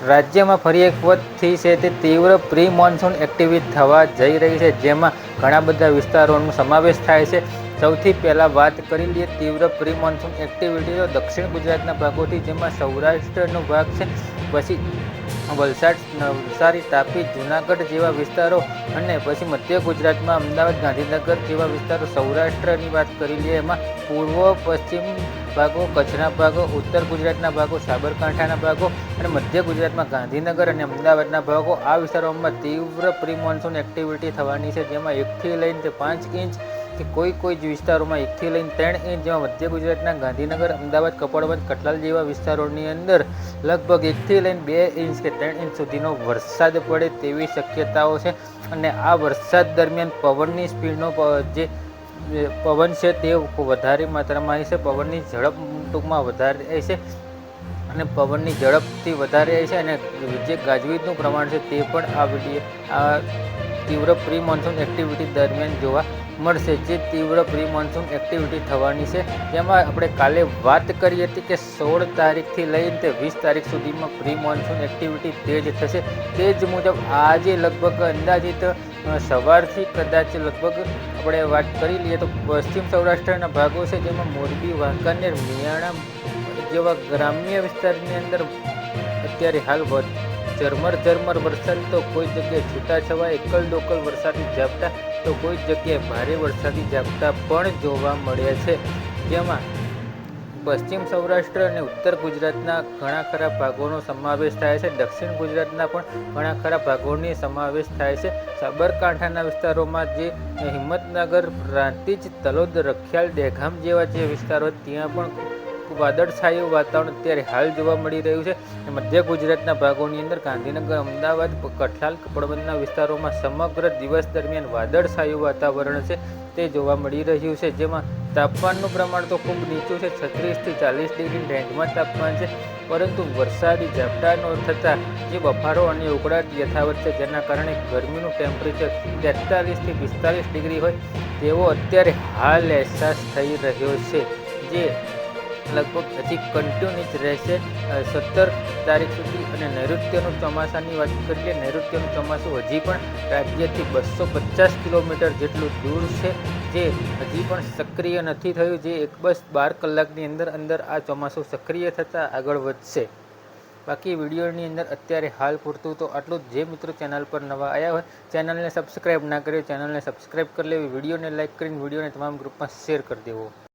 રાજ્યમાં ફરી એક વખતથી છે તે તીવ્ર પ્રી મોન્સૂન એક્ટિવિટી થવા જઈ રહી છે, જેમાં ઘણા બધા વિસ્તારોનો સમાવેશ થાય છે. સૌથી પહેલાં વાત કરી લઈએ તીવ્ર પ્રી મોન્સૂન એક્ટિવિટી તો દક્ષિણ ગુજરાતના ભાગોથી, જેમાં સૌરાષ્ટ્રનો ભાગ છે, પછી વલસાડ, નવસારી, તાપી, જૂનાગઢ જેવા વિસ્તારો, અને પછી મધ્ય ગુજરાતમાં અમદાવાદ, ગાંધીનગર જેવા વિસ્તારો. સૌરાષ્ટ્રની વાત કરી લઈએ એમાં પૂર્વ પશ્ચિમ ભાગો, કચ્છના ભાગો, ઉત્તર ગુજરાતના ભાગો, સાબરકાંઠાના ભાગો અને મધ્ય ગુજરાતમાં ગાંધીનગર અને અમદાવાદના ભાગો. આ વિસ્તારોમાં તીવ્ર પ્રી મોન્સૂન એક્ટિવિટી થવાની છે, જેમાં 1થી લઈને 5 ઇંચ કે કોઈ જ વિસ્તારોમાં 1થી લઈને 3 ઇંચ, જેમાં મધ્ય ગુજરાતના ગાંધીનગર, અમદાવાદ, કપડવંજ, કઠલાલ જેવા વિસ્તારોની અંદર લગભગ 1થી લઈને 2 ઇંચ કે 3 ઇંચ સુધીનો વરસાદ પડે તેવી શક્યતાઓ છે. અને આ વરસાદ દરમિયાન પવનની સ્પીડનો જે પવન છે તે વધારે માત્રામાં છે. પવનની ઝડપ ટૂંકમાં વધારે છે અને પવનની ઝડપથી વધારે છે, અને જે ગાજવીજનું પ્રમાણ છે તે પણ આ તીવ્ર પ્રી મોન્સૂન એક્ટિવિટી દરમિયાન જોવા મળશે. જે તીવ્ર પ્રી મોન્સૂન એક્ટિવિટી થવાની છે, જેમાં આપણે કાલે વાત કરી હતી કે 16 તારીખથી લઈને 20 તારીખ સુધીમાં પ્રી મોન્સૂન એક્ટિવિટી તેજ થશે. તે જ મુજબ આજે લગભગ અંદાજિત સવારથી કદાચ લગભગ આપણે વાત કરી લઈએ તો પશ્ચિમ સૌરાષ્ટ્રના ભાગો છે, જેમાં મોરબી, વાંકાનેર, મિયાણા જેવા ગ્રામ્ય વિસ્તારની અંદર અત્યારે હાલ ઝરમર વરસાદ, તો કોઈ જગ્યાએ છૂટાછવાયા એકલ દોકલ વરસાદી ઝાપટા, તો કોઈ જગ્યાએ ભારે વરસાદી ઝાપટા પણ જોવા મળ્યા છે. જેમાં પશ્ચિમ સૌરાષ્ટ્ર અને ઉત્તર ગુજરાતના ઘણા ખરા ભાગોનો સમાવેશ થાય છે. દક્ષિણ ગુજરાતના પણ ઘણા ખરા ભાગોની સમાવેશ થાય છે. સાબરકાંઠાના વિસ્તારોમાં જે હિંમતનગર, પ્રાંતિજ, તલોદ, રખિયાલ, દહેગામ જેવા જે વિસ્તારો, ત્યાં પણ વાદળછાયું વાતાવરણ અત્યારે હાલ જોવા મળી રહ્યું છે. મધ્ય ગુજરાતના ભાગોની અંદર ગાંધીનગર, અમદાવાદ, કઠલાલ, કપડવંજના વિસ્તારોમાં સમગ્ર દિવસ દરમિયાન વાદળછાયું વાતાવરણ છે તે જોવા મળી રહ્યું છે. જેમાં તાપમાનનું પ્રમાણ તો ખૂબ નીચું છે, 36થી 40 ડિગ્રી રેન્જમાં તાપમાન છે, પરંતુ વરસાદી ઝાપટાનો થતાં જે બફારો અને ઉકળાટ યથાવત છે, જેના કારણે ગરમીનું ટેમ્પરેચર 43થી 45 ડિગ્રી હોય તેવો અત્યારે હાલ અહેસાસ થઈ રહ્યો છે, જે લગભગ હજી કન્ટિન્યુ જ રહેશે 17 તારીખ સુધી. અને નૈઋત્યનું ચોમાસાની વાત કરીએ, નૈઋત્યનું ચોમાસું હજી પણ રાજ્યથી 250 કિલોમીટર જેટલું દૂર છે, જે હજી પણ સક્રિય નથી થયું, જે 12 કલાકની અંદર આ ચોમાસું સક્રિય થતાં આગળ વધશે. બાકી વિડીયોની અંદર અત્યારે હાલ પૂરતું તો આટલું જ. જે મિત્રો ચેનલ પર નવા આવ્યા હોય, ચેનલને સબસ્ક્રાઈબ ના કર્યો, ચેનલને સબસ્ક્રાઈબ કરી લેવી, વિડીયોને લાઇક કરીને વિડીયોને તમામ ગ્રુપમાં શેર કરી દેવો.